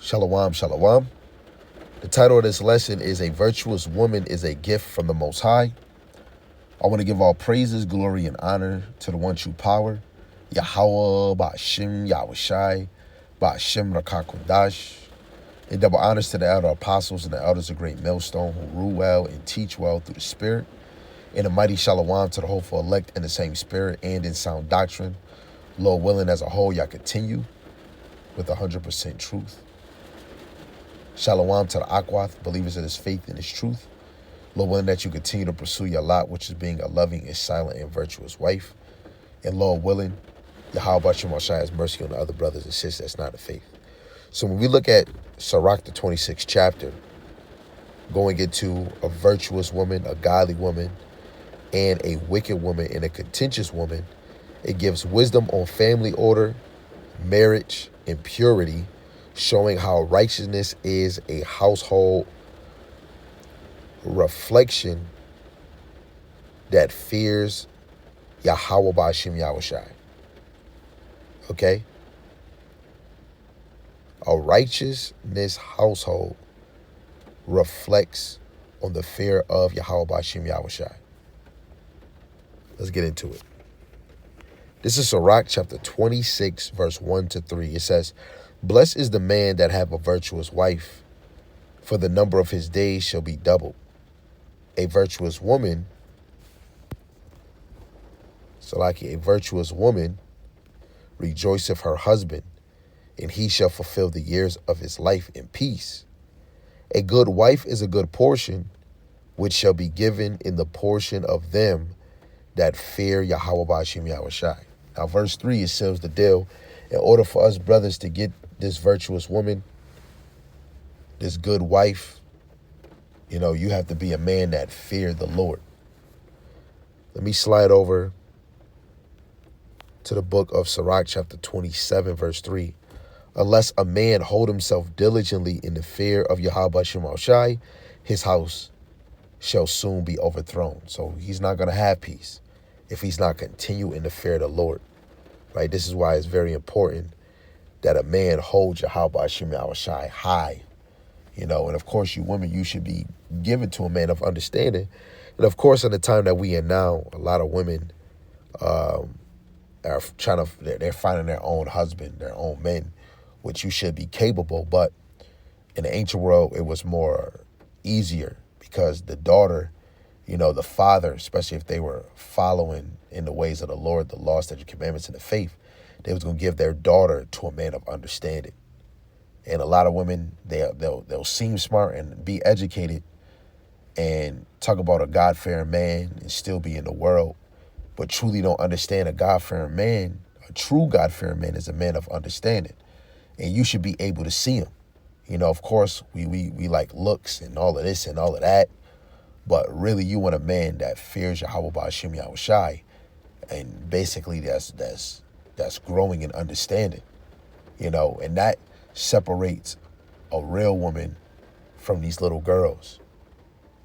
Shalom, shalom. The title of this lesson is A Virtuous Woman is a Gift from the Most High. I want to give all praises, glory, and honor to the one true power, Yahweh, Ba'ashim, Yahushai, Ba'ashim, Rakakundash. And double honors to the elder apostles and the elders of Great Millstone who rule well and teach well through the Spirit. And a mighty shalom to the hopeful elect in the same spirit and in sound doctrine. Lord willing, as a whole, y'all continue with 100% truth. Shalom to the Akwath, believers in his faith and his truth. Lord willing that you continue to pursue your lot, which is being a loving and silent and virtuous wife. And Lord willing, Yahweh Shemashai has mercy on the other brothers and sisters that's not of faith. So when we look at Sirach26 chapter, going into a virtuous woman, a godly woman, and a wicked woman and a contentious woman, it gives wisdom on family order, marriage, and purity, showing how righteousness is a household reflection that fears Yahweh Ba'ashim Yahushai. Okay? A righteousness household reflects on the fear of Yahweh Ba'ashim Yahushai. Let's get into it. This is Sirach chapter 26, verse 1 to 3. It says, "Blessed is the man that have a virtuous wife, for the number of his days shall be doubled. A virtuous woman, a virtuous woman rejoiceth her husband, and he shall fulfill the years of his life in peace. A good wife is a good portion, which shall be given in the portion of them that fear Yahweh Ba'ashim Yahushai." Now, verse 3, it seals the deal. In order for us brothers to get this virtuous woman, this good wife, you have to be a man that feared the Lord. Let me slide over to the book of Sirach, chapter 27, verse 3. "Unless a man hold himself diligently in the fear of Yahweh Shemashai, his house shall soon be overthrown." So he's not going to have peace if he's not continue in the fear of the Lord, right? This is why it's very important that a man holds Yahweh Ba'ashim Yahushai high, and of course, you women, you should be given to a man of understanding. And of course, in the time that we in now, a lot of women are they're finding their own husband, their own men, which you should be capable. But in the ancient world, it was more easier because the daughter, the father, especially if they were following in the ways of the Lord, the law, statutes, commandments, and the faith, they was going to give their daughter to a man of understanding. And a lot of women, they'll seem smart and be educated and talk about a God-fearing man and still be in the world, but truly don't understand a God-fearing man. A true God-fearing man is a man of understanding, and you should be able to see him. Of course, we like looks and all of this and all of that, but really you want a man that fears Yahweh Ba'ashim Yahushai, and basically that's growing in understanding, and that separates a real woman from these little girls.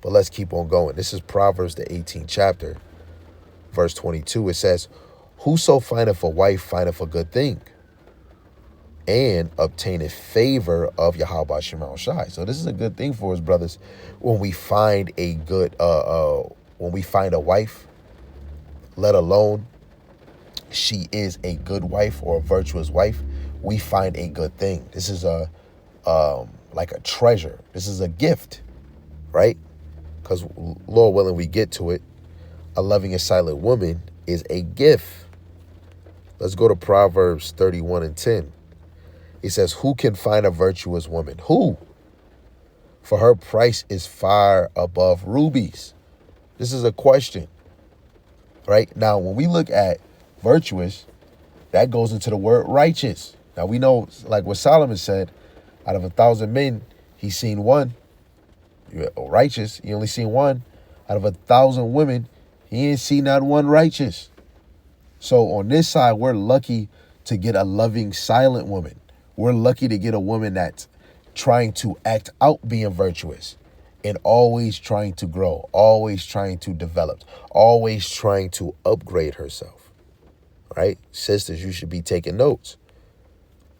But let's keep on going. This is Proverbs, the 18th chapter, verse 22. It says, "Whoso findeth a wife findeth a good thing, and obtaineth favor of Yahweh Ba'ashim Yahushai." So this is a good thing for us, brothers. When we find a good, when we find a wife, let alone she is a good wife or a virtuous wife, we find a good thing. This is like a treasure. This is a gift, right? Because Lord willing, we get to it. A loving and silent woman is a gift. Let's go to Proverbs 31 and 10. It says, "Who can find a virtuous woman? Who? For her price is far above rubies." This is a question, right? Now, when we look at virtuous, that goes into the word righteous. Now, we know, like what Solomon said, out of 1,000 men, he's seen one. Righteous, he only seen one. Out of 1,000 women, he ain't seen not one righteous. So on this side, we're lucky to get a loving, silent woman. We're lucky to get a woman that's trying to act out being virtuous and always trying to grow, always trying to develop, always trying to upgrade herself, right? Sisters, you should be taking notes,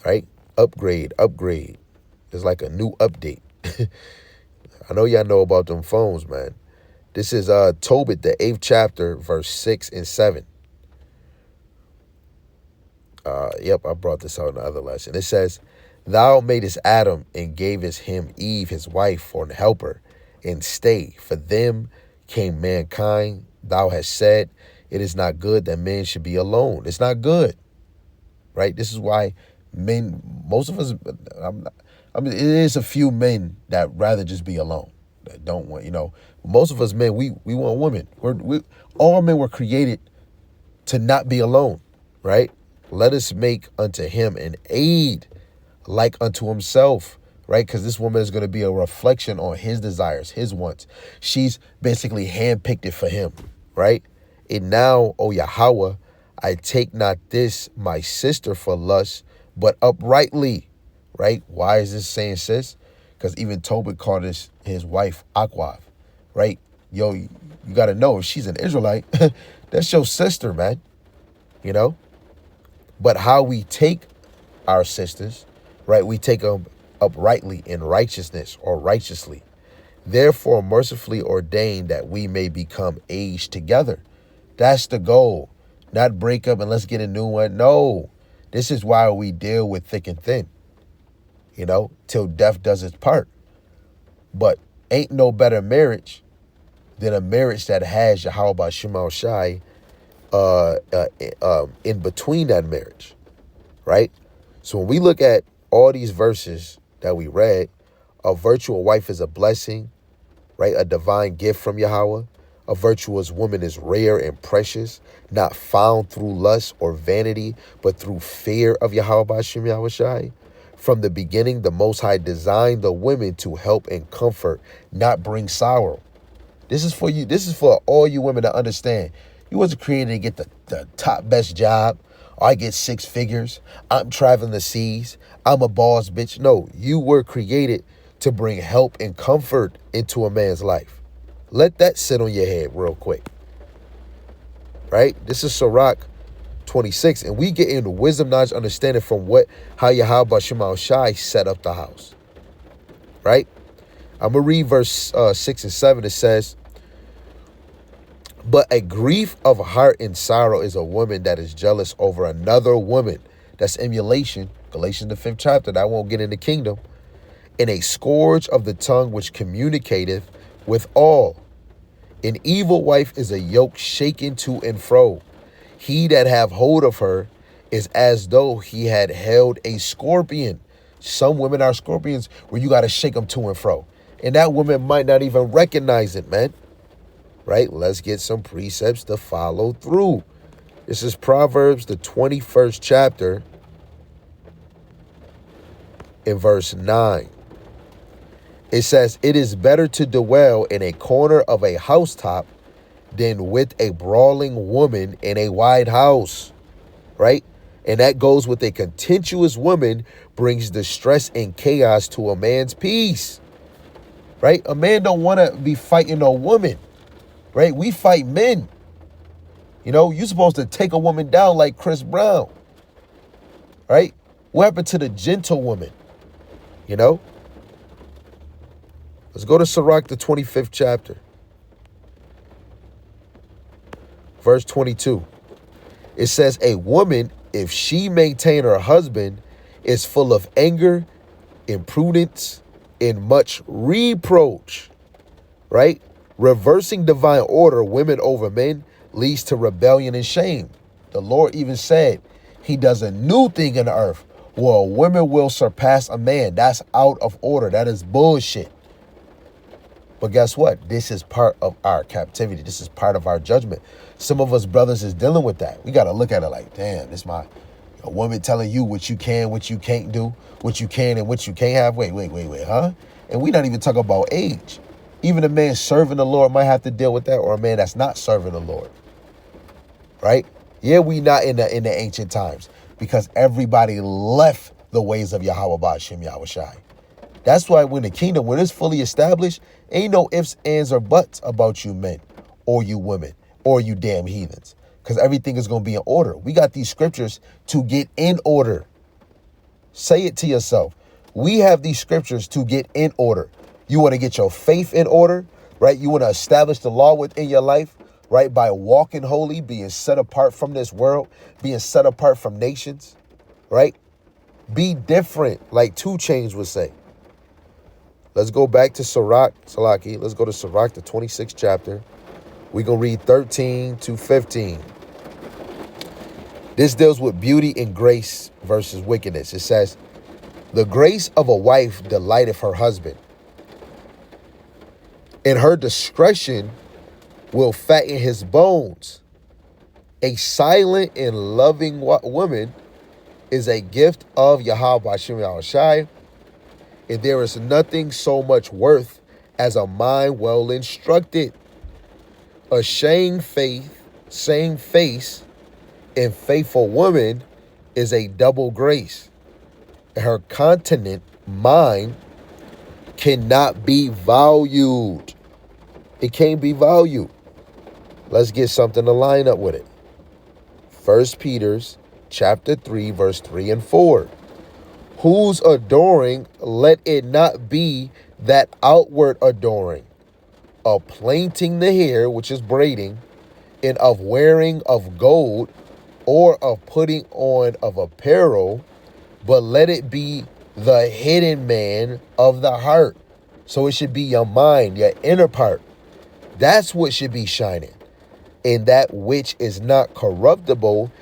right? Upgrade, upgrade. It's like a new update. I know y'all know about them phones, man. This is Tobit, the 8th chapter, verse 6 and 7. Yep, I brought this out in the other lesson. It says, Thou madest Adam and gavest him Eve, his wife, for an helper, and stay. For them came mankind. Thou hast said, it is not good that men should be alone. It's not good, right? This is why men, most of us, it is a few men that rather just be alone. That don't want, most of us men, we want women. All men were created to not be alone, right? Let us make unto him an aid like unto himself, right? Because this woman is going to be a reflection on his desires, his wants. She's basically handpicked it for him, right? And now, O Yahweh, I take not this my sister for lust, but uprightly, right? Why is this saying sis? Because even Tobit called his wife Aquav, right? Yo, you got to know, if she's an Israelite, that's your sister, man, But how we take our sisters, right? We take them uprightly in righteousness or righteously. Therefore, mercifully ordained that we may become aged together. That's the goal. Not break up and let's get a new one. No, this is why we deal with thick and thin, till death does its part. But ain't no better marriage than a marriage that has Yahweh Shema Shai in between that marriage, right? So when we look at all these verses that we read, a virtual wife is a blessing, right? A divine gift from Yahweh. A virtuous woman is rare and precious, not found through lust or vanity, but through fear of Yahweh B'Shem Yahushai. From the beginning, the Most High designed the women to help and comfort, not bring sorrow. This is for you. This is for all you women to understand. You wasn't created to get the top best job. Or I get 6 figures. I'm traveling the seas. I'm a boss bitch. No, you were created to bring help and comfort into a man's life. Let that sit on your head real quick. Right? This is Sirach26. And we get into wisdom, knowledge, understanding from how Yahweh Shema Shai set up the house. Right? I'm going to read verse 6 and 7. It says, But a grief of heart and sorrow is a woman that is jealous over another woman. That's emulation. Galatians the 5th chapter. That won't get in the kingdom. And a scourge of the tongue which communicateth with all. An evil wife is a yoke shaken to and fro. He that have hold of her is as though he had held a scorpion. Some women are scorpions where you got to shake them to and fro. And that woman might not even recognize it, man. Right? Let's get some precepts to follow through. This is Proverbs, the 21st chapter, in verse 9. It says, It is better to dwell in a corner of a housetop than with a brawling woman in a wide house. Right? And that goes with a contentious woman brings distress and chaos to a man's peace. Right? A man don't want to be fighting a woman. Right? We fight men. You're supposed to take a woman down like Chris Brown. Right? What happened to the gentle woman? Let's go to Sirach, the 25th chapter. Verse 22. It says, A woman, if she maintain her husband, is full of anger, imprudence, and much reproach. Right? Reversing divine order, women over men, leads to rebellion and shame. The Lord even said he does a new thing in the earth where a woman will surpass a man. That's out of order. That is bullshit. But guess what? This is part of our captivity. This is part of our judgment. Some of us brothers is dealing with that. We got to look at it like, damn, this my a woman telling you what you can, what you can't do, what you can and what you can't have. Wait, huh? And we not even talking about age. Even a man serving the Lord might have to deal with that, or a man that's not serving the Lord. Right? Yeah, we not in the ancient times because everybody left the ways of Yahweh Ba'Shem Yahushai. That's why when the kingdom, when it's fully established, ain't no ifs, ands, or buts about you men or you women or you damn heathens, because everything is going to be in order. We got these scriptures to get in order. Say it to yourself. We have these scriptures to get in order. You want to get your faith in order, right? You want to establish the law within your life, right? By walking holy, being set apart from this world, being set apart from nations, right? Be different, like 2 Chainz would say. Let's go back to Sirach, Salaki. Let's go to Sirach, the 26th chapter. We're going to read 13 to 15. This deals with beauty and grace versus wickedness. It says, the grace of a wife delighteth her husband, and her discretion will fatten his bones. A silent and loving woman is a gift of Yahweh Hashem Yahushai, and there is nothing so much worth as a mind well instructed. A same face, and faithful woman is a double grace. Her continent mind cannot be valued. It can't be valued. Let's get something to line up with it. 1 Peter chapter 3, verse 3 and 4. Whose adoring, let it not be that outward adoring, of plaiting the hair, which is braiding, and of wearing of gold, or of putting on of apparel, but let it be the hidden man of the heart. So it should be your mind, your inner part. That's what should be shining. And that which is not corruptible,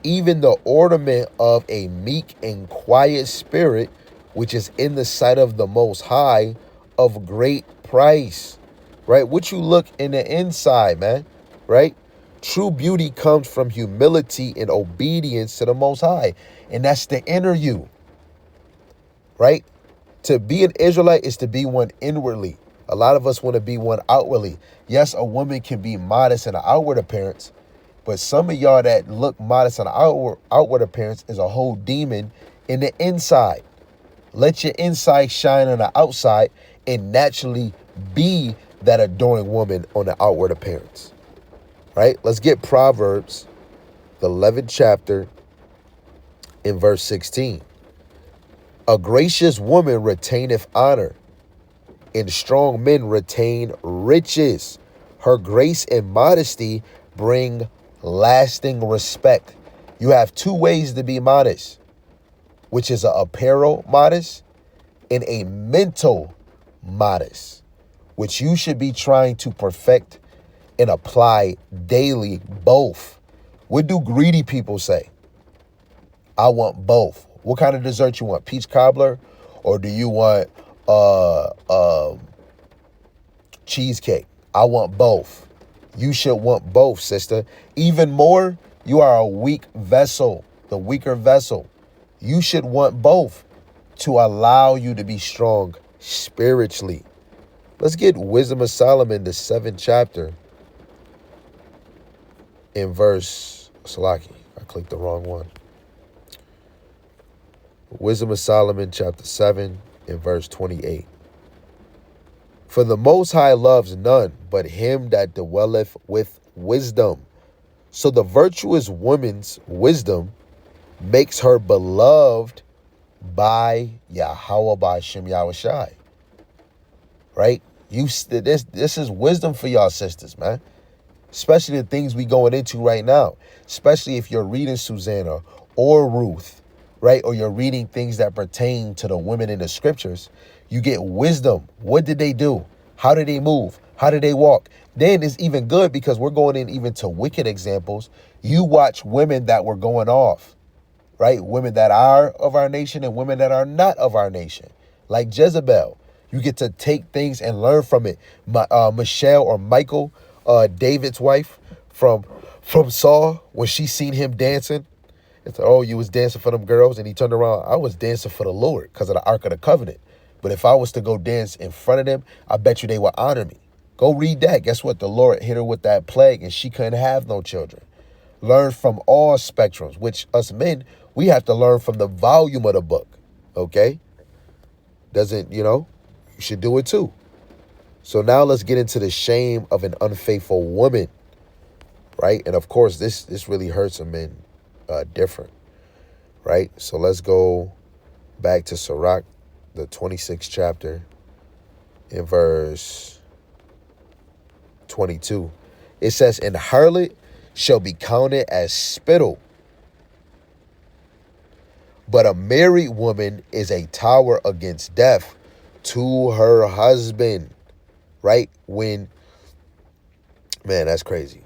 even the ornament of a meek and quiet spirit, which is in the sight of the Most High, of great price. Right? What you look in the inside, man. Right? True beauty comes from humility and obedience to the Most High. And that's the inner you. Right? To be an Israelite is to be one inwardly. A lot of us want to be one outwardly. Yes, a woman can be modest in an outward appearance, but some of y'all that look modest in an outward appearance is a whole demon in the inside. Let your inside shine on the outside and naturally be that adoring woman on the outward appearance. Right? Let's get Proverbs, the 11th chapter, in verse 16. A gracious woman retaineth honor, and strong men retain riches. Her grace and modesty bring lasting respect. You have 2 ways to be modest, which is an apparel modest and a mental modest, which you should be trying to perfect and apply daily, both. What do greedy people say? I want both. What kind of dessert you want? Peach cobbler, or do you want cheesecake? I want both. You should want both, sister. Even more, you are a weak vessel, the weaker vessel. You should want both to allow you to be strong spiritually. Let's get Wisdom of Solomon, the 7th chapter, in verse, Salaki, I clicked the wrong one. Wisdom of Solomon, chapter 7, in verse 28. For the Most High loves none but him that dwelleth with wisdom. So the virtuous woman's wisdom makes her beloved by Yahweh, by Shem Yahushai. Right? This is wisdom for y'all sisters, man. Especially the things we going into right now. Especially if you're reading Susanna or Ruth, right? Or you're reading things that pertain to the women in the scriptures. You get wisdom. What did they do? How did they move? How did they walk? Then it's even good because we're going in even to wicked examples. You watch women that were going off, right? Women that are of our nation and women that are not of our nation. Like Jezebel. You get to take things and learn from it. Michelle or Michael, David's wife from Saul, when she seen him dancing, it's like, oh, you was dancing for them girls, and he turned around. I was dancing for the Lord because of the Ark of the Covenant. But if I was to go dance in front of them, I bet you they would honor me. Go read that. Guess what? The Lord hit her with that plague, and she couldn't have no children. Learn from all spectrums, which us men, we have to learn from the volume of the book. Okay? You should do it too. So now let's get into the shame of an unfaithful woman, right? And of course, this really hurts a man different, right? So let's go back to Sirach the 26th chapter in verse 22. It says, "And harlot shall be counted as spittle, but a married woman is a tower against death to her husband." Right? Man, that's crazy.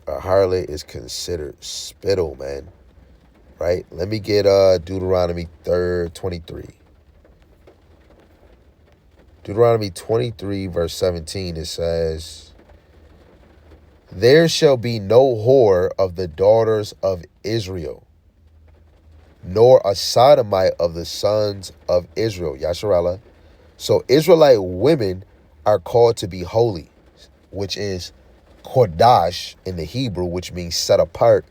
A harlot is considered spittle, man. Right? Let me get Deuteronomy 23. Deuteronomy 23, verse 17, it says, "There shall be no whore of the daughters of Israel, nor a sodomite of the sons of Israel." Yasharallah. So Israelite women are called to be holy, which is Kodash in the Hebrew, which means set apart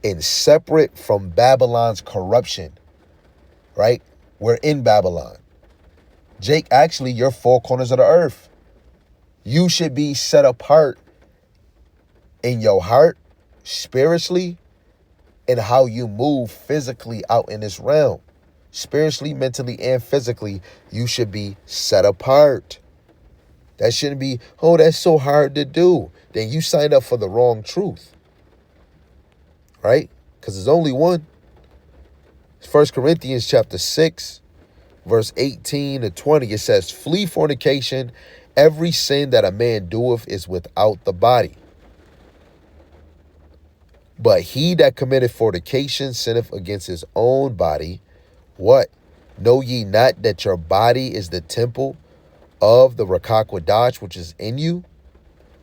and separate from Babylon's corruption, right? We're in Babylon. Jake, actually, you're four corners of the earth. You should be set apart in your heart, spiritually, and how you move physically out in this realm. Spiritually, mentally, and physically, you should be set apart. That shouldn't be, oh, that's so hard to do. Then you signed up for the wrong truth. Right? Because there's only one. 1 Corinthians chapter 6, verse 18 to 20, it says, "Flee fornication. Every sin that a man doeth is without the body. But he that committeth fornication sinneth against his own body. What? Know ye not that your body is the temple of the Rakakwadash which is in you,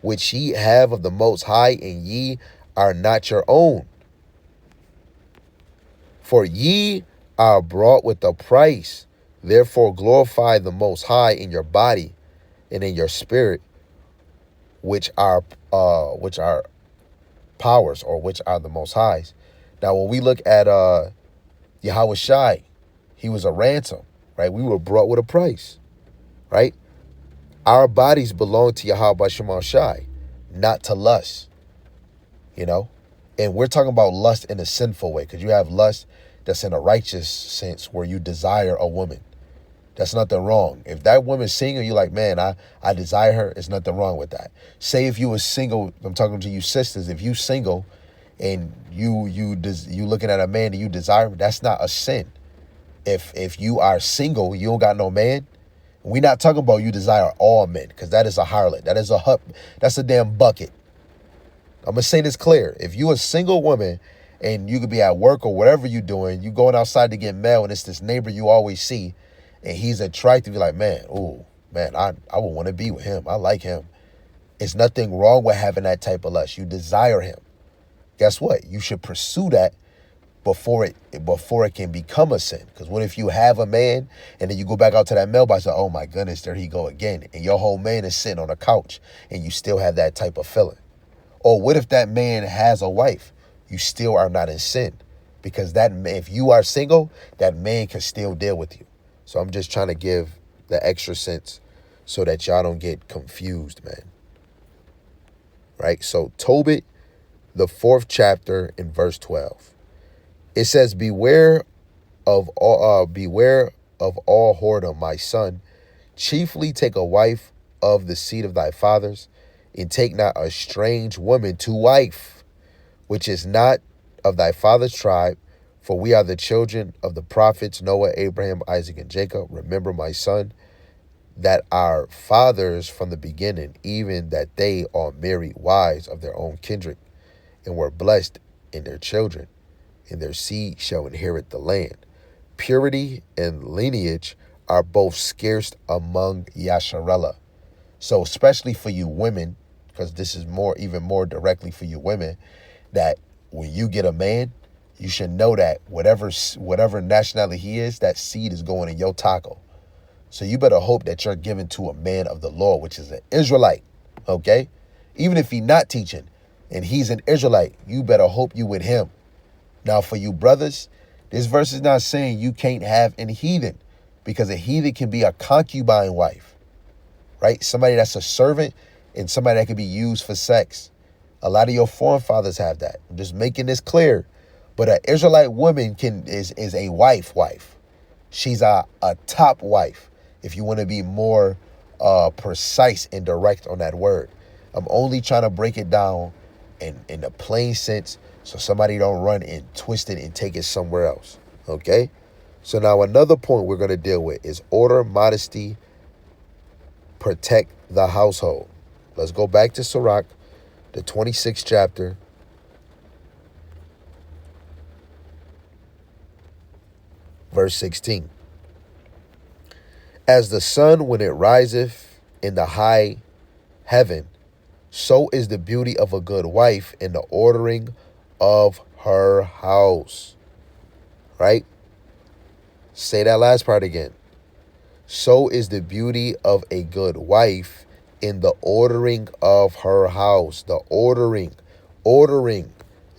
which ye have of the Most High, and ye are not your own? For ye are brought with a price. Therefore glorify the Most High in your body and in your spirit, which are powers, or which are the Most High's." Now, when we look at Yahweh Shai, he was a ransom, right? We were brought with a price, right? Our bodies belong to Yahweh Shema Shai, not to lust, you know? And we're talking about lust in a sinful way, because you have lust that's in a righteous sense where you desire a woman. That's nothing wrong. If that woman's single, you're like, man, I desire her. There's nothing wrong with that. Say if you were single, I'm talking to you sisters, if you single and you looking at a man and you desire him, that's not a sin. If you are single, you don't got no man, we're not talking about you desire all men, because that is a harlot. That is that's a damn bucket. I'm going to say this clear. If you a single woman and you could be at work or whatever you're doing, you going outside to get mail and it's this neighbor you always see and he's attractive, you're like, man, ooh, man, I would want to be with him. I like him. It's nothing wrong with having that type of lust. You desire him. Guess what? You should pursue that before it can become a sin. Because what if you have a man and then you go back out to that mailbox and, oh my goodness, there he go again. And your whole man is sitting on a couch and you still have that type of feeling. Or what if that man has a wife? You still are not in sin. Because if you are single, that man can still deal with you. So I'm just trying to give the extra sense so that y'all don't get confused, man. Right? So Tobit, the 4th chapter in verse 12. It says, beware of all whoredom, my son. Chiefly take a wife of the seed of thy fathers, and take not a strange woman to wife, which is not of thy father's tribe. For we are the children of the prophets Noah, Abraham, Isaac, and Jacob. Remember, my son, that our fathers from the beginning, even that they all married wives of their own kindred, and were blessed in their children, and their seed shall inherit the land. Purity and lineage are both scarce among Yasharella. So especially for you women, because this is even more directly for you women, that when you get a man, you should know that whatever nationality he is, that seed is going in your taco. So you better hope that you're given to a man of the Lord, which is an Israelite, okay? Even if he's not teaching and he's an Israelite, you better hope you with him. Now, for you brothers, this verse is not saying you can't have an heathen, because a heathen can be a concubine wife, right? Somebody that's a servant and somebody that can be used for sex. A lot of your forefathers have that. I'm just making this clear. But an Israelite woman is a wife. She's a top wife, if you want to be more precise and direct on that word. I'm only trying to break it down in the plain sense so somebody don't run and twist it and take it somewhere else. Okay? So now another point we're going to deal with is order, modesty, protect the household. Let's go back to Sirach, the 26th chapter. Verse 16. As the sun when it riseth in the high heaven, so is the beauty of a good wife in the ordering of her house. Right? Say that last part again. So is the beauty of a good wife in the ordering of her house. The ordering.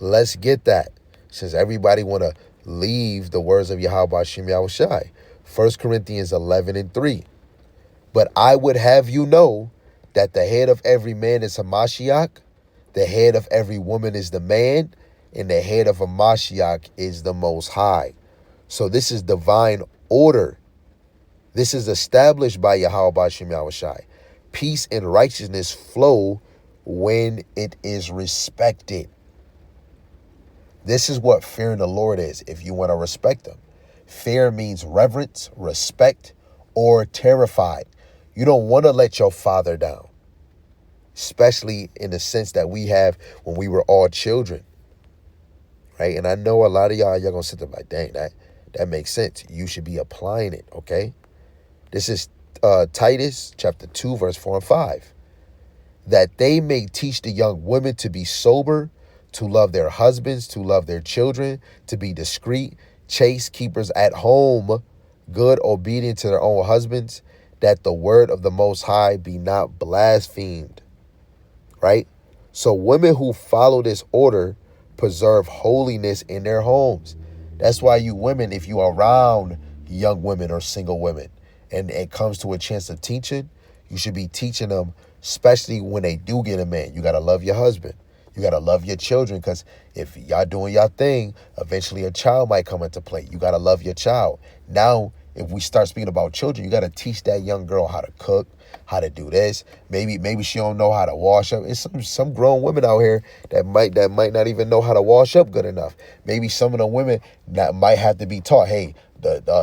Let's get that. Since everybody want to leave the words of Yahweh Hashem Yahushai. 1 Corinthians 11:3. But I would have you know that the head of every man is a Mashiach, the head of every woman is the man, and the head of a Mashiach is the Most High. So this is divine order. This is established by Yahweh Hashem Yahushai. Peace and righteousness flow when it is respected. This is what fearing the Lord is, if you want to respect him. Fear means reverence, respect, or terrified. You don't want to let your father down, especially in the sense that we have when we were all children, right? And I know a lot of y'all going to sit there like, dang, that makes sense. You should be applying it, okay? This is Titus chapter 2, verse 4 and 5. That they may teach the young women to be sober, to love their husbands, to love their children, to be discreet, chaste, keepers at home, good, obedient to their own husbands, that the word of the Most High be not blasphemed. Right? So women who follow this order preserve holiness in their homes. That's why you women, if you are around young women or single women, and it comes to a chance of teaching, you should be teaching them, especially when they do get a man. You got to love your husband. You got to love your children, because if y'all doing your thing, eventually a child might come into play. You got to love your child. Now, if we start speaking about children, you got to teach that young girl how to cook, how to do this. Maybe she don't know how to wash up. It's some grown women out here that might not even know how to wash up good enough. Maybe some of the women that might have to be taught, hey,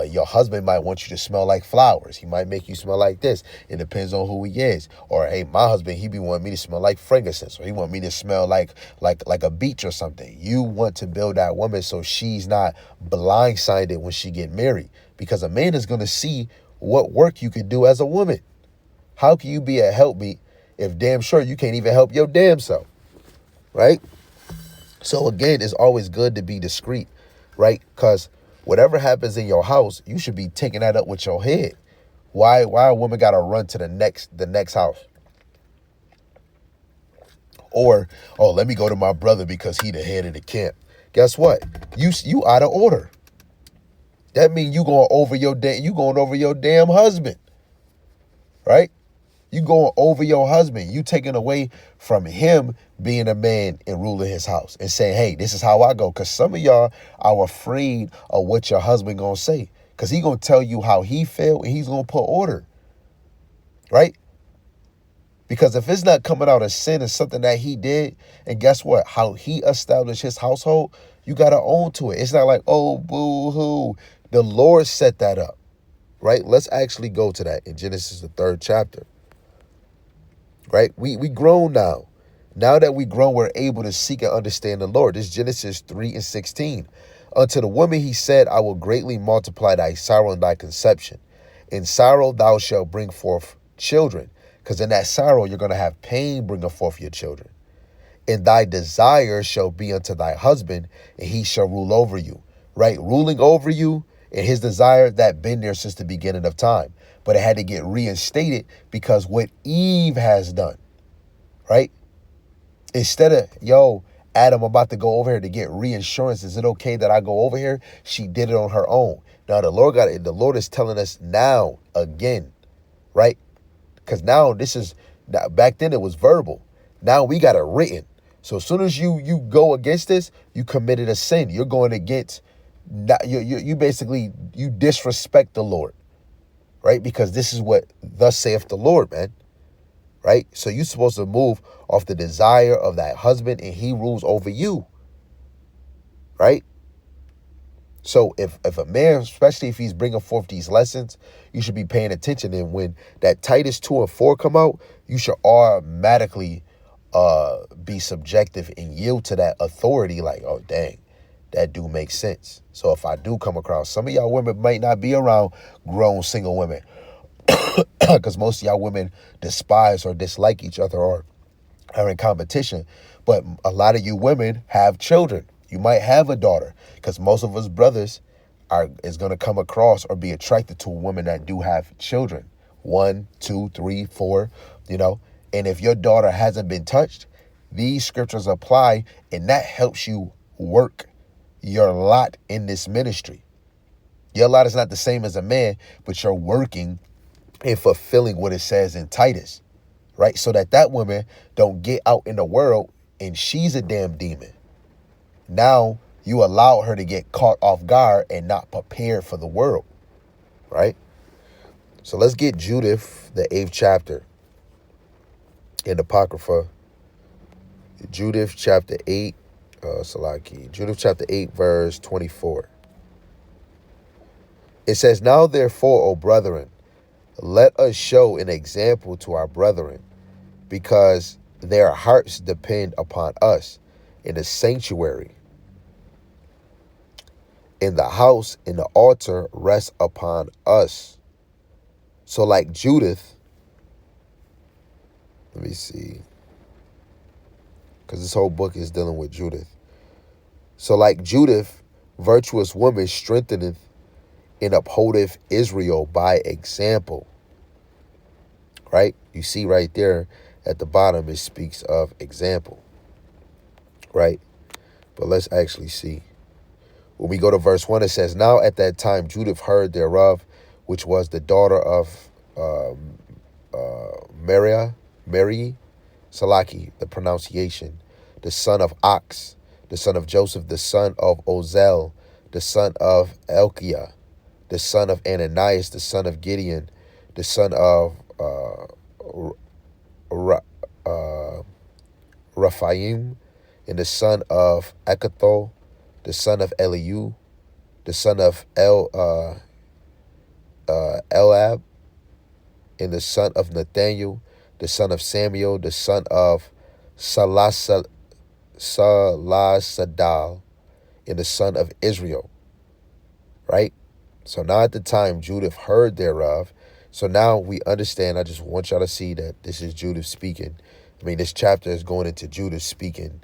your husband might want you to smell like flowers. He might make you smell like this. It depends on who he is. Or, hey, my husband, he be wanting me to smell like frankincense, or he want me to smell like a beach or something. You want to build that woman so she's not blindsided when she get married, because a man is going to see what work you can do as a woman. How can you be a helpmeet if damn sure you can't even help your damn self, right? So again, it's always good to be discreet, right? Because whatever happens in your house, you should be taking that up with your head. Why a woman got to run to the next house? Or, oh, let me go to my brother because he the head of the camp. Guess what? You out of order. That means you going over your damn husband, right? You going over your husband. You taking away from him being a man and ruling his house and saying, hey, this is how I go. Because some of y'all are afraid of what your husband going to say. Because he going to tell you how he felt and he's going to put order, right? Because if it's not coming out of sin, it's something that he did. And guess what? How he established his household, you got to own to it. It's not like, oh, boo-hoo. The Lord set that up, right? Let's actually go to that in Genesis, the 3rd chapter. Right? We grown now. Now that we grown, we're able to seek and understand the Lord. This is Genesis 3:16. Unto the woman he said, I will greatly multiply thy sorrow and thy conception. In sorrow thou shalt bring forth children. Because in that sorrow you're going to have pain bringing forth your children. And thy desire shall be unto thy husband, and he shall rule over you. Right? Ruling over you and his desire, that been there since the beginning of time. But it had to get reinstated because what Eve has done, right? Instead of, yo, Adam, I'm about to go over here to get reinsurance. Is it okay that I go over here? She did it on her own. Now the Lord is telling us now again, right? Because now back then it was verbal. Now we got it written. So as soon as you go against this, you committed a sin. You're going against you basically, you disrespect the Lord, right? Because this is what thus saith the Lord, man, right? So you're supposed to move off the desire of that husband, and he rules over you, right? So if a man, especially if he's bringing forth these lessons, you should be paying attention. And when that Titus 2 and 4 come out, you should automatically be subjective and yield to that authority. Like, oh, dang, that do make sense. So if I do come across, some of y'all women might not be around grown single women because most of y'all women despise or dislike each other or are in competition. But a lot of you women have children. You might have a daughter, because most of us brothers is going to come across or be attracted to a woman that do have children. 1, 2, 3, 4, And if your daughter hasn't been touched, these scriptures apply, and that helps you work your lot in this ministry. Your lot is not the same as a man, but you're working and fulfilling what it says in Titus, right? So that woman don't get out in the world and she's a damn demon. Now you allow her to get caught off guard and not prepared for the world, right? So let's get Judith, the 8th chapter in the Apocrypha. Judith chapter 8, Judith chapter 8, verse 24. It says, "Now therefore, O brethren, let us show an example to our brethren, because their hearts depend upon us in the sanctuary. In the house, in the altar, rest upon us." So like Judith, let me see, because this whole book is dealing with Judith. So like Judith, virtuous woman strengtheneth and upholdeth Israel by example, right? You see right there at the bottom, it speaks of example, right? But let's actually see. When we go to verse 1, it says, "Now at that time Judith heard thereof, which was the daughter of Mary, Salaki, the pronunciation, the son of Ox, the son of Joseph, the son of Ozel, the son of Elkiah, the son of Ananias, the son of Gideon, the son of Raphaim, and the son of Ekathol, the son of Eliu, the son of Elab, and the son of Nathaniel, the son of Samuel, the son of Salasadal, and the son of Israel," right? So now at the time Judith heard thereof. So now we understand. I just want y'all to see that this is Judith speaking. I mean, this chapter is going into Judith speaking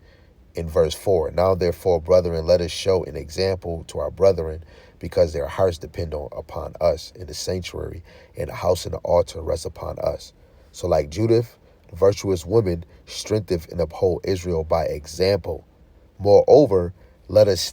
in verse 4. "Now therefore, brethren, let us show an example to our brethren, because their hearts depend upon us in the sanctuary, and the house and the altar rest upon us." So like Judith, the virtuous woman strengtheneth and uphold Israel by example. Moreover, let us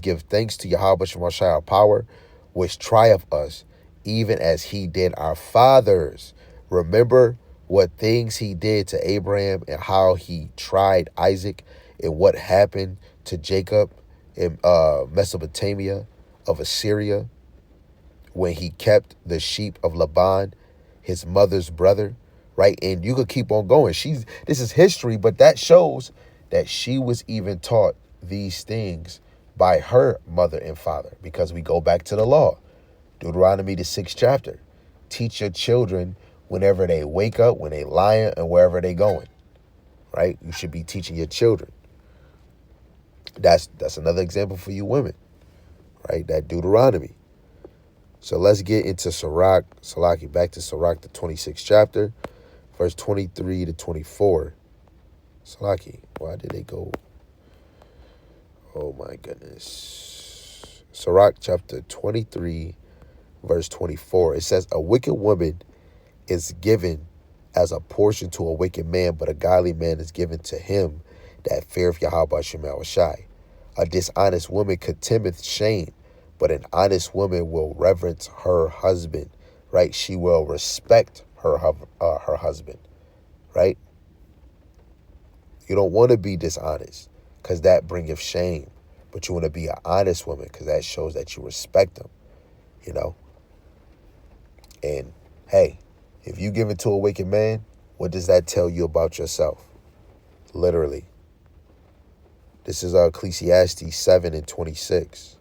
give thanks to Yahweh Shemashai, our power, which triumph us, even as he did our fathers. Remember what things he did to Abraham, and how he tried Isaac, and what happened to Jacob in Mesopotamia of Assyria, when he kept the sheep of Laban, his mother's brother, right? And you could keep on going. This is history, but that shows that she was even taught these things by her mother and father, because we go back to the law. Deuteronomy, the 6th chapter. Teach your children whenever they wake up, when they lying, and wherever they going, right? You should be teaching your children. That's another example for you women, right? That Deuteronomy. So let's get into Sirach, back to Sirach, the 26th chapter, verse 23 to 24. Salaki, why did they go? Oh my goodness. Sirach chapter 23, verse 24. It says, "A wicked woman is given as a portion to a wicked man, but a godly man is given to him that feareth Yahweh Shemashai. A dishonest woman contemneth shame, but an honest woman will reverence her husband," right? She will respect her husband, right? You don't want to be dishonest, because that bringeth shame. but you want to be an honest woman because that shows that you respect them, you know. And hey, if you give it to a wicked man, what does that tell you about yourself? Literally. This is Ecclesiastes 7:26.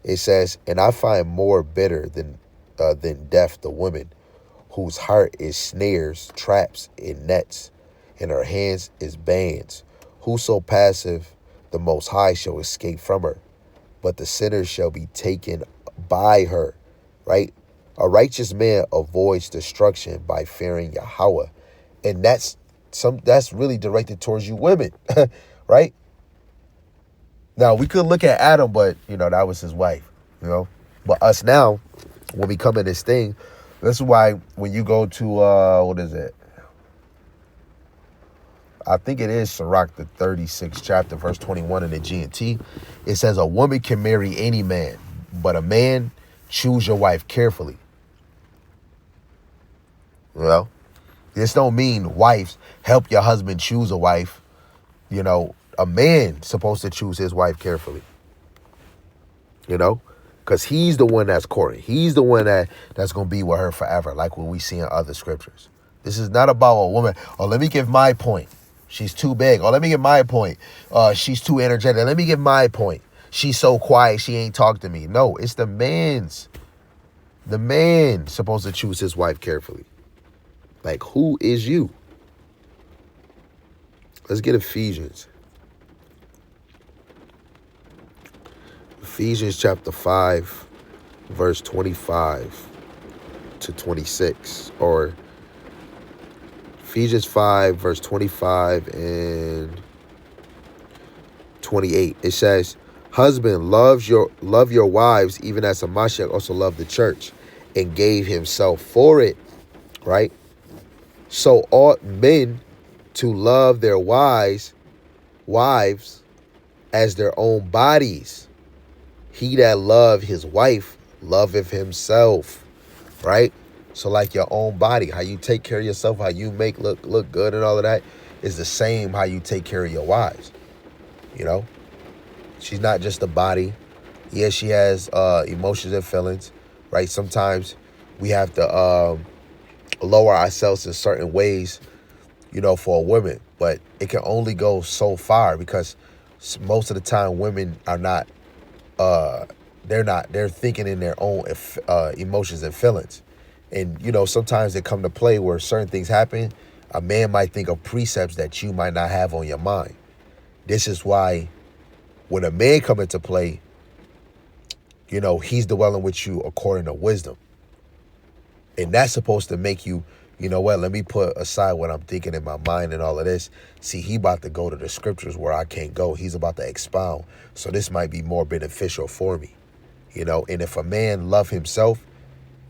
It says, and I find more bitter than death the woman whose heart is snares, traps, and nets, and her hands is bands. Whoso passeth the Most High shall escape from her, but the sinner shall be taken by her. Right? A righteous man avoids destruction by fearing Yahweh, and that's really directed towards you women, right? Now we could look at Adam, but that was his wife, But us now, when we come in this thing, this is why when you go to what is it? I think it is Sirach, the 36th chapter, verse 21 in the G&T. It says, a woman can marry any man, but a man choose your wife carefully. This don't mean wives help your husband choose a wife. A man supposed to choose his wife carefully. Because he's the one that's courting. He's the one that's going to be with her forever, like what we see in other scriptures. This is not about a woman. Oh, let me give my point. She's too big. Oh, let me give my point. She's too energetic. Let me give my point. She's so quiet. She ain't talk to me. No, it's the man's. The man supposed to choose his wife carefully. Like, who is you? Let's get Ephesians. Ephesians chapter 5, verse 25 to 26. Or Ephesians 5, verse 25 and 28. It says, husband, love your wives, even as Hamashiach also loved the church and gave himself for it. Right? So ought men to love their wives as their own bodies. He that love his wife loveth himself. Right? So like your own body, how you take care of yourself, how you make look good and all of that is the same how you take care of your wives. She's not just a body. Yeah, she has emotions and feelings, right? Sometimes we have to lower ourselves in certain ways, for a woman, but it can only go so far because most of the time women are not, they're thinking in their own emotions and feelings. And, sometimes they come to play where certain things happen. A man might think of precepts that you might not have on your mind. This is why when a man come into play, he's dwelling with you according to wisdom. And that's supposed to make you, let me put aside what I'm thinking in my mind and all of this. See, he about to go to the scriptures where I can't go. He's about to expound. So this might be more beneficial for me, And if a man love himself,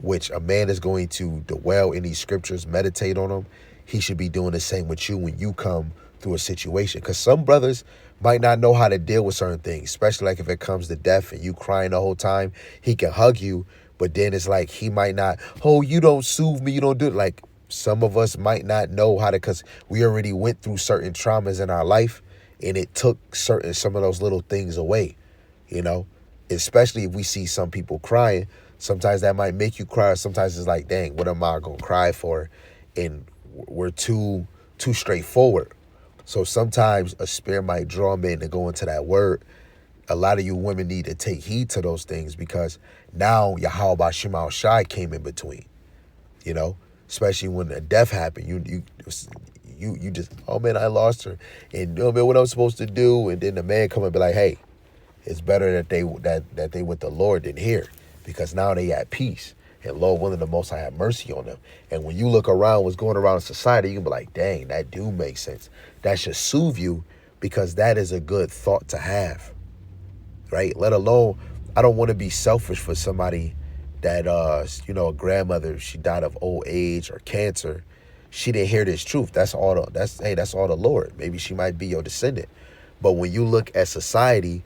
which a man is going to dwell in these scriptures, meditate on them, he should be doing the same with you when you come through a situation. Because some brothers might not know how to deal with certain things, especially like if it comes to death and you crying the whole time. He can hug you, but then it's like he might not, oh, you don't soothe me, you don't do it. Like some of us might not know how to, because we already went through certain traumas in our life and it took some of those little things away, especially if we see some people crying. Sometimes that might make you cry. Sometimes it's like, dang, what am I going to cry for? And we're too straightforward. So sometimes a spirit might draw men to go into that word. A lot of you women need to take heed to those things because now Yahweh Shema Shai came in between, especially when a death happened. You just, oh man, I lost her. And man, what I'm supposed to do? And then the man come and be like, hey, it's better that they with the Lord than here. Because now they at peace. And Lord willing, the Most High have mercy on them. And when you look around what's going around in society, you can be like, dang, that do make sense. That should soothe you because that is a good thought to have. Right? Let alone, I don't want to be selfish for somebody that, a grandmother, she died of old age or cancer. She didn't hear this truth. That's all the Lord. Maybe she might be your descendant. But when you look at society,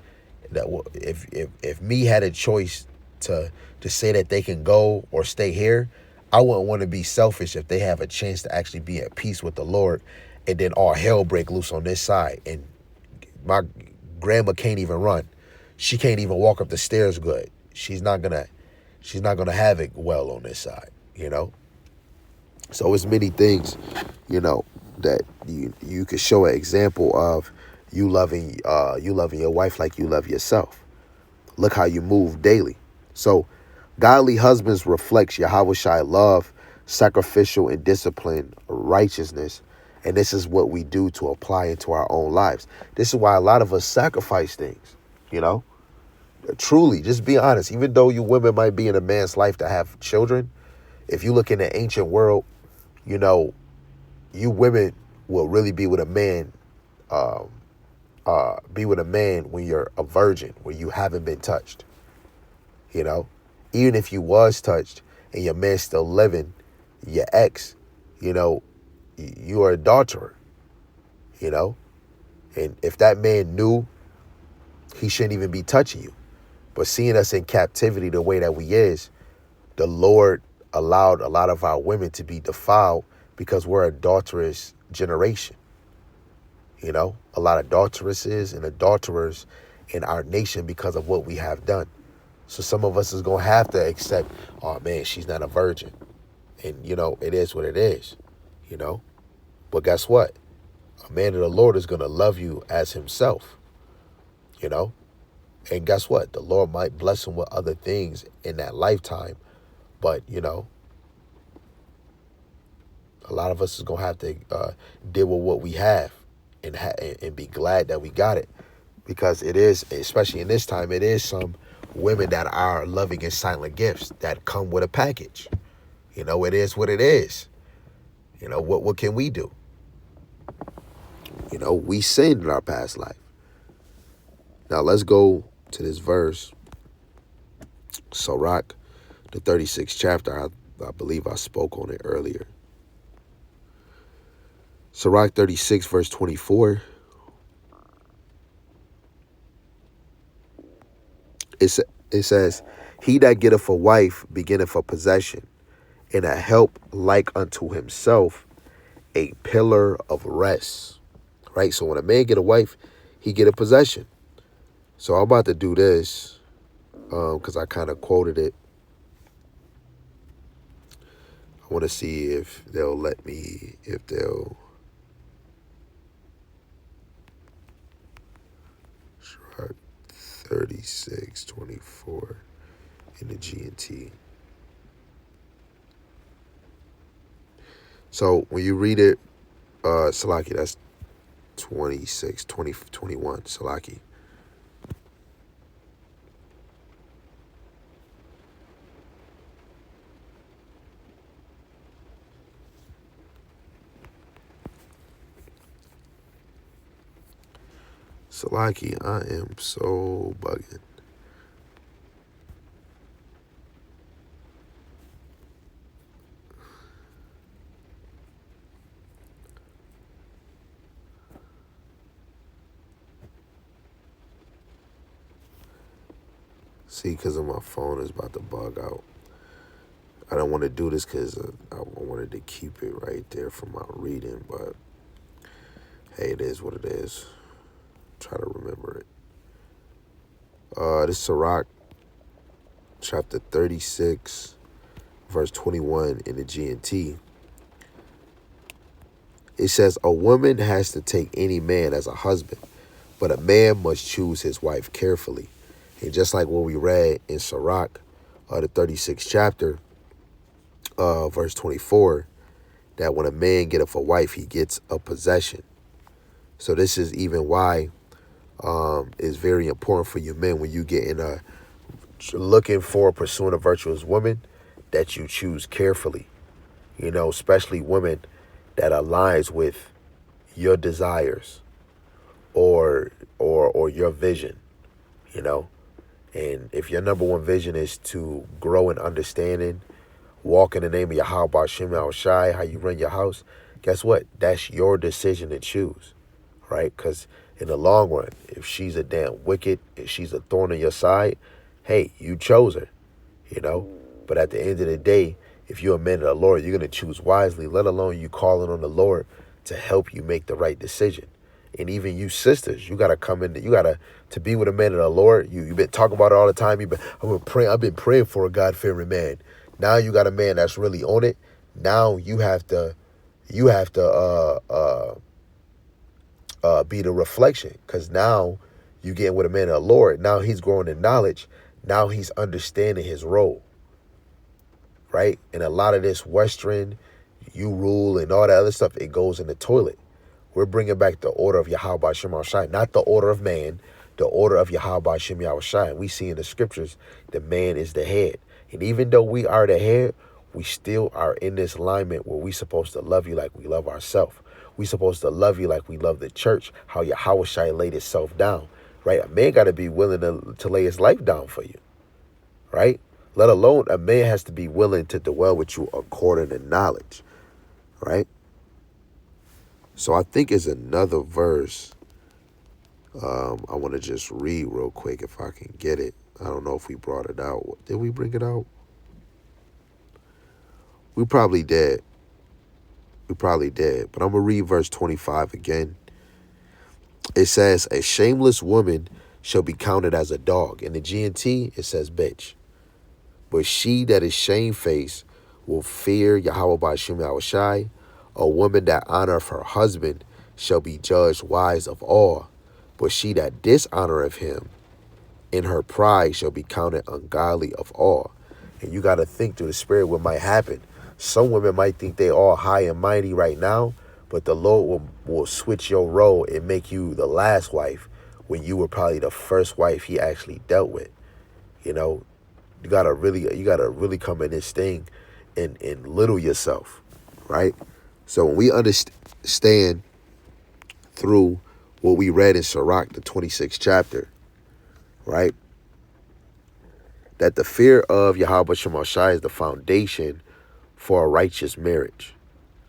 that if me had a choice to say that they can go or stay here, I wouldn't want to be selfish if they have a chance to actually be at peace with the Lord and then all hell break loose on this side and Grandma can't even run. She can't even walk up the stairs good. She's not gonna have it well on this side, you know? So it's many things, that you could show an example of you loving your wife like you love yourself. Look how you move daily. So godly husbands reflects Yahushua love, sacrificial and discipline, righteousness. And this is what we do to apply into our own lives. This is why a lot of us sacrifice things, Truly, just be honest. Even though you women might be in a man's life to have children, if you look in the ancient world, you women will really be with a man, when you're a virgin, when you haven't been touched. Even if you was touched and your man's still living, your ex, you are a adulterer, and if that man knew, he shouldn't even be touching you. But seeing us in captivity the way that we is, the Lord allowed a lot of our women to be defiled because we're an adulterous generation. A lot of adulteresses and adulterers in our nation because of what we have done. So some of us is going to have to accept, oh man, she's not a virgin. And, it is what it is, But guess what? A man of the Lord is going to love you as himself, And guess what? The Lord might bless him with other things in that lifetime. But, a lot of us is going to have to deal with what we have and be glad that we got it. Because it is, especially in this time, it is some women that are loving and silent gifts that come with a package. It is what it is. What can we do? We sinned in our past life. Now let's go to this verse. Sirach, the 36th chapter. I believe I spoke on it earlier. Sirach 36, verse 24. It says, he that getteth a wife beginneth a possession, and a help like unto himself, a pillar of rest. Right? So when a man get a wife, he get a possession. So I'm about to do this because I kind of quoted it. I want to see if they'll let me, if they'll. 36:24 in the G&T. So when you read it, Salaki, that's 26, 20, 21, Salaki. Salaki, I am so bugging. See, because of my phone is about to bug out. I don't want to do this because I wanted to keep it right there for my reading, but hey, it is what it is. Try to remember it. This is Sirach, chapter 36, verse 21 in the G&T. It says, a woman has to take any man as a husband, but a man must choose his wife carefully. And just like what we read in Sirach, the 36th chapter, verse 24, that when a man getteth a wife, he gets a possession. So this is even why it's very important for you men when you get in looking for pursuing a virtuous woman, that you choose carefully, especially women that aligns with your desires or your vision, and if your number one vision is to grow in understanding, walk in the name of Yahweh B'Shem Al Shai, how you run your house, guess what? That's your decision to choose, right? Because in the long run, if she's a damn wicked, if she's a thorn in your side, hey, you chose her, But at the end of the day, if you're a man of the Lord, you're going to choose wisely, let alone you calling on the Lord to help you make the right decision. And even you sisters, you gotta come in. You gotta to be with a man of the Lord. You've been talking about it all the time. I've been praying for a God-fearing man. Now you got a man that's really on it. Now you have to be the reflection, because now you getting with a man of the Lord. Now he's growing in knowledge. Now he's understanding his role, right? And a lot of this Western, you rule and all that other stuff, it goes in the toilet. We're bringing back the order of Yahweh Shem Shai, not the order of man, the order of Yahweh Shem Shai. We see in the scriptures, the man is the head. And even though we are the head, we still are in this alignment where we supposed to love you like we love ourselves. We supposed to love you like we love the church, how Yahweh Shai laid itself down, right? A man got to be willing to lay his life down for you, right? Let alone a man has to be willing to dwell with you according to knowledge, right? So I think it's another verse I want to just read real quick if I can get it. I don't know if we brought it out. Did we bring it out? We probably did. But I'm going to read verse 25 again. It says, a shameless woman shall be counted as a dog. In the GNT, it says bitch. But she that is shamefaced will fear Yahweh Ba'ashem Yahushai. A woman that honoreth her husband shall be judged wise of all. But she that dishonoreth him in her pride shall be counted ungodly of all. And you got to think through the spirit what might happen. Some women might think they all high and mighty right now, but the Lord will switch your role and make you the last wife when you were probably the first wife he actually dealt with. You know, you gotta really come in this thing and little yourself, right? So when we understand through what we read in Sirach, the 26th chapter, right, that the fear of Yahweh Shem Shai is the foundation for a righteous marriage.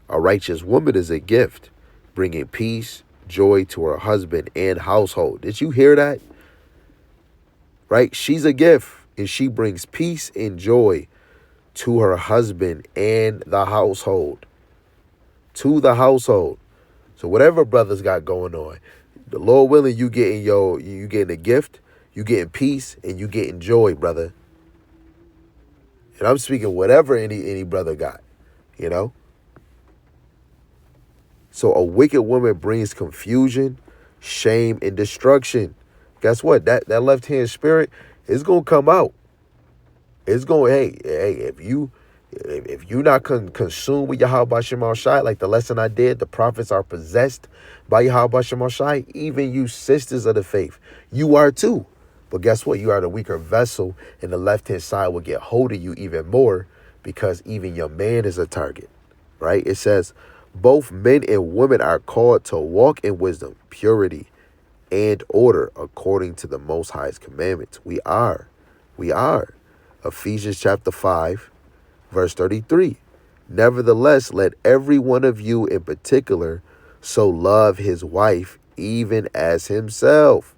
A righteous woman is a gift, bringing peace, joy to her husband and household. Did you hear that? Right? She's a gift, and she brings peace and joy to her husband and the household. To the household. So whatever brothers got going on, the Lord willing, you getting a gift, you getting peace, and you getting joy, brother. And I'm speaking whatever any brother got, you know. So a wicked woman brings confusion, shame, and destruction. Guess what? That left-hand spirit is gonna come out. It's going, hey, if you not consumed with Yahweh Shem Shai, like the lesson I did, the prophets are possessed by Yahweh Shem Shai. Even you sisters of the faith, you are too. But guess what? You are the weaker vessel, and the left-hand side will get hold of you even more because even your man is a target, right? It says, both men and women are called to walk in wisdom, purity, and order according to the Most High's commandments. We are. Ephesians chapter 5, verse 33. Nevertheless, let every one of you in particular so love his wife even as himself.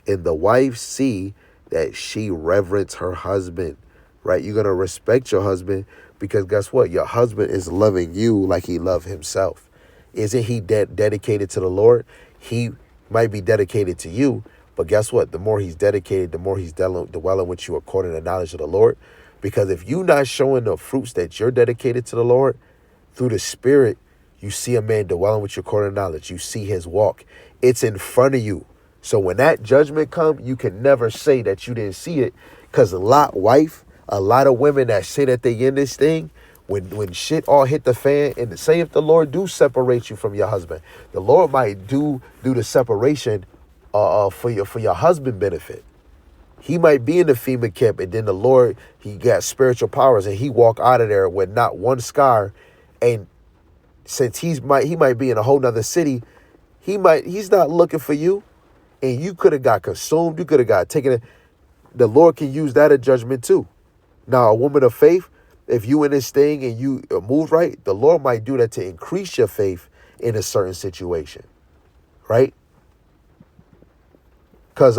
And the wife see that she reverence her husband, right? You're going to respect your husband because guess what? Your husband is loving you like he loved himself. Isn't he dedicated to the Lord? He might be dedicated to you, but guess what? The more he's dedicated, the more he's dwelling with you according to the knowledge of the Lord. Because if you're not showing the fruits that you're dedicated to the Lord through the Spirit, you see a man dwelling with you according to knowledge. You see his walk. It's in front of you. So when that judgment comes, you can never say that you didn't see it. Because a lot of women that say that they in this thing, when shit all hit the fan, and say if the Lord do separate you from your husband, the Lord might do the separation for your husband benefit. He might be in the FEMA camp, and then the Lord, he got spiritual powers, and he walk out of there with not one scar. And since he might be in a whole nother city, he's not looking for you. And you could have got consumed. You could have got taken. The Lord can use that as judgment too. Now, a woman of faith, if you in this thing and you move right, the Lord might do that to increase your faith in a certain situation, right? Because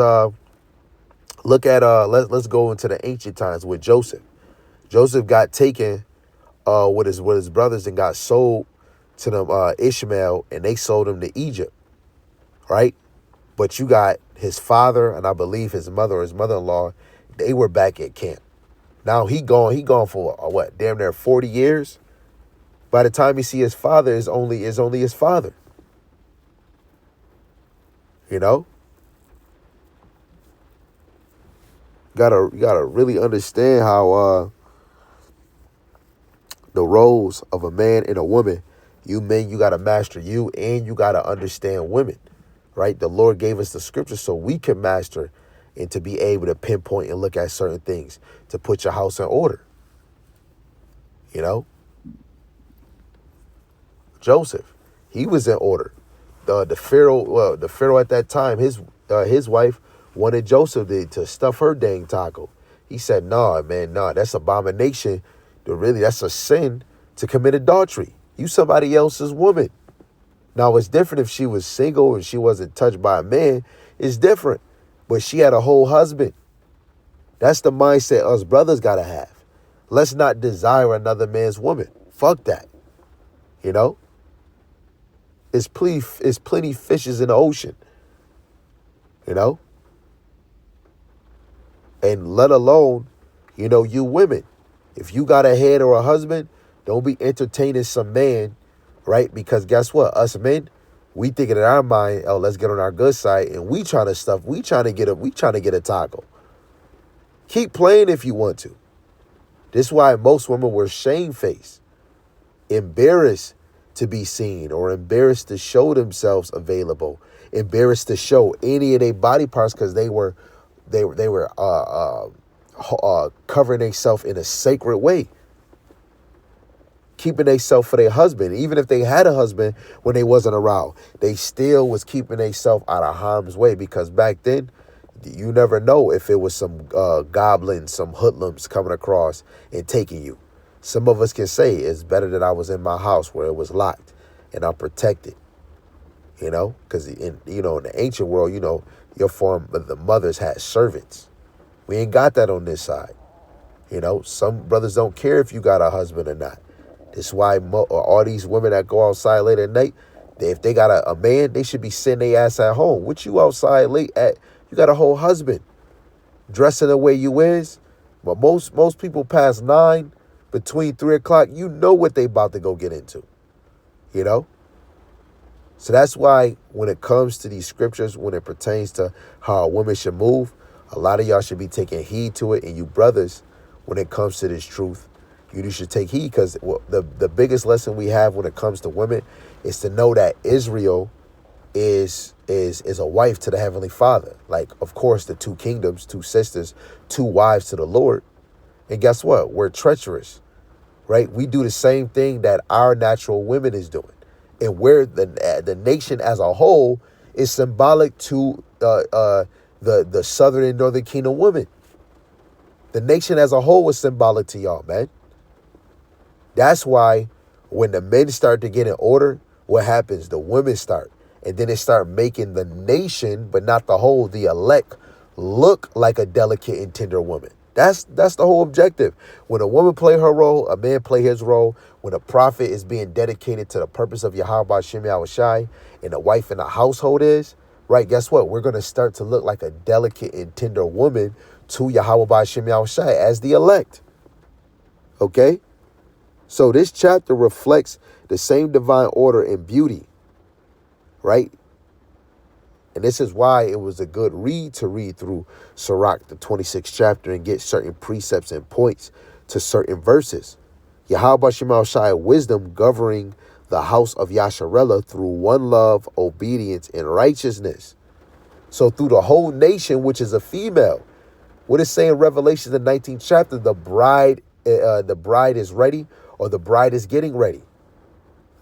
look at let's go into the ancient times with Joseph. Joseph got taken with his brothers and got sold to them Ishmael, and they sold him to Egypt. right? But you got his father and I believe his mother or his mother-in-law, they were back at camp. Now he gone for what, damn near 40 years? By the time you see his father is only his father. You know? You gotta really understand how the roles of a man and a woman. You men, you gotta master you, and you gotta understand women. Right? The Lord gave us the scripture so we can master and to be able to pinpoint and look at certain things to put your house in order. You know? Joseph, he was in order. The Pharaoh at that time, his wife wanted Joseph to stuff her dang taco. He said, "Nah, man, nah, that's abomination. That's a sin to commit adultery. You somebody else's woman." Now, it's different if she was single and she wasn't touched by a man. It's different. But she had a whole husband. That's the mindset us brothers got to have. Let's not desire another man's woman. Fuck that. You know? It's plenty fishes in the ocean. You know? And let alone, you women. If you got a head or a husband, don't be entertaining some man, right? Because guess what? Us men, we thinking in our mind, oh, let's get on our good side, and we trying to get a taco. Keep playing if you want to. This is why most women were shamefaced, embarrassed to be seen, or embarrassed to show themselves available, embarrassed to show any of their body parts because they were covering themselves in a sacred way, keeping themselves for their husband. Even if they had a husband when they wasn't around, they still was keeping themselves out of harm's way, because back then you never know if it was some goblins, some hoodlums coming across and taking you. Some of us can say it's better that I was in my house where it was locked and I'm protected, because in the ancient world, the mothers had servants. We ain't got that on this side. Some brothers don't care if you got a husband or not. That's why all these women that go outside late at night, if they got a man, they should be sitting their ass at home. What you outside late at? You got a whole husband dressing the way you is. But most people past 9, between 3 o'clock, what they about to go get into. So that's why when it comes to these scriptures, when it pertains to how a woman should move, a lot of y'all should be taking heed to it. And you brothers, when it comes to this truth, you should take heed, because the biggest lesson we have when it comes to women is to know that Israel is a wife to the Heavenly Father. Like, of course, the 2 kingdoms, 2 sisters, 2 wives to the Lord. And guess what? We're treacherous, right? We do the same thing that our natural women is doing. And where the nation as a whole is symbolic to the southern and northern kingdom women. The nation as a whole was symbolic to y'all, man. That's why when the men start to get in order, what happens? The women start. And then they start making the nation, but not the whole, the elect, look like a delicate and tender woman. That's the whole objective. When a woman play her role, a man play his role. When a prophet is being dedicated to the purpose of Yahweh Shem Yahushai, and the wife in the household is, right, guess what? We're going to start to look like a delicate and tender woman to Yahweh Shem Yahushai as the elect. Okay? So this chapter reflects the same divine order and beauty, right? And this is why it was a good read to read through Sirach, the 26th chapter, and get certain precepts and points to certain verses. Yahweh Shema Shai wisdom governing the house of Yasharella through one love, obedience, and righteousness. So through the whole nation, which is a female. What is saying in Revelation, the 19th chapter, the bride is ready, or the bride is getting ready.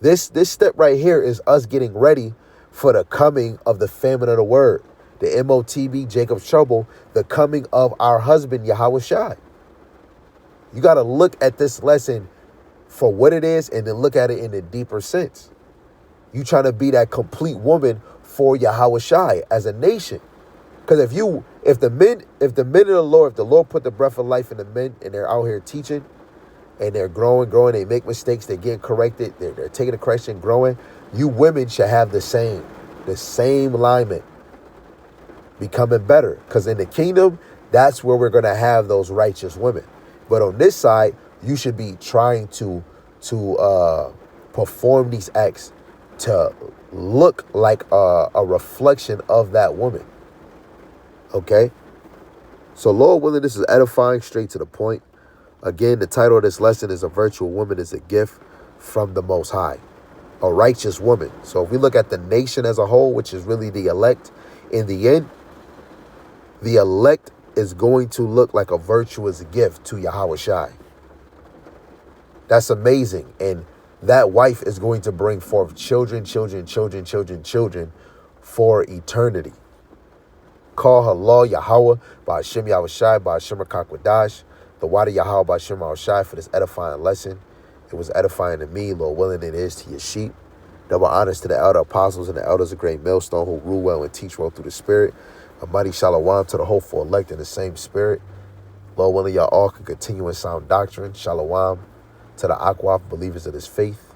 This step right here is us getting ready for the coming of the famine of the word, the MOTB, Jacob's trouble, the coming of our husband, Yahweh Shai. You got to look at this lesson for what it is, and then look at it in a deeper sense. You trying to be that complete woman for Yahweh Shai as a nation. Because if the men of the Lord, if the Lord put the breath of life in the men, and they're out here teaching, and they're growing, they make mistakes, they're getting corrected, they're taking the correction, growing, you women should have the same. The same alignment. Becoming better. Because in the kingdom, that's where we're going to have those righteous women. But on this side, you should be trying to perform these acts to look like a reflection of that woman. Okay? So Lord willing, this is edifying, straight to the point. Again, the title of this lesson is A Virtual Woman is a Gift from the Most High. A righteous woman. So if we look at the nation as a whole, which is really the elect, in the end, the elect is going to look like a virtuous gift to Yahweh Shai. That's amazing. And that wife is going to bring forth children for eternity. Call her law Yahweh by Hashem Yahweh Shai by Hashem Rakakwadash. The water Yahweh by Hashem Yahweh Shai for this edifying lesson. It was edifying to me, Lord willing it is to your sheep. Double honors to the elder apostles and the elders of Great Millstone who rule well and teach well through the Spirit. A mighty shalom to the hopeful elect in the same Spirit. Lord willing, y'all all can continue in sound doctrine. Shalom to the Akwaf believers of this faith.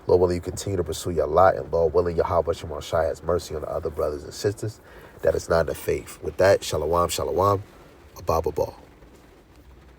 Lord willing, you continue to pursue your lot. And Lord willing, Yahweh Shemar Shai has mercy on the other brothers and sisters that is not in the faith. With that, shalom, shalom, ababa.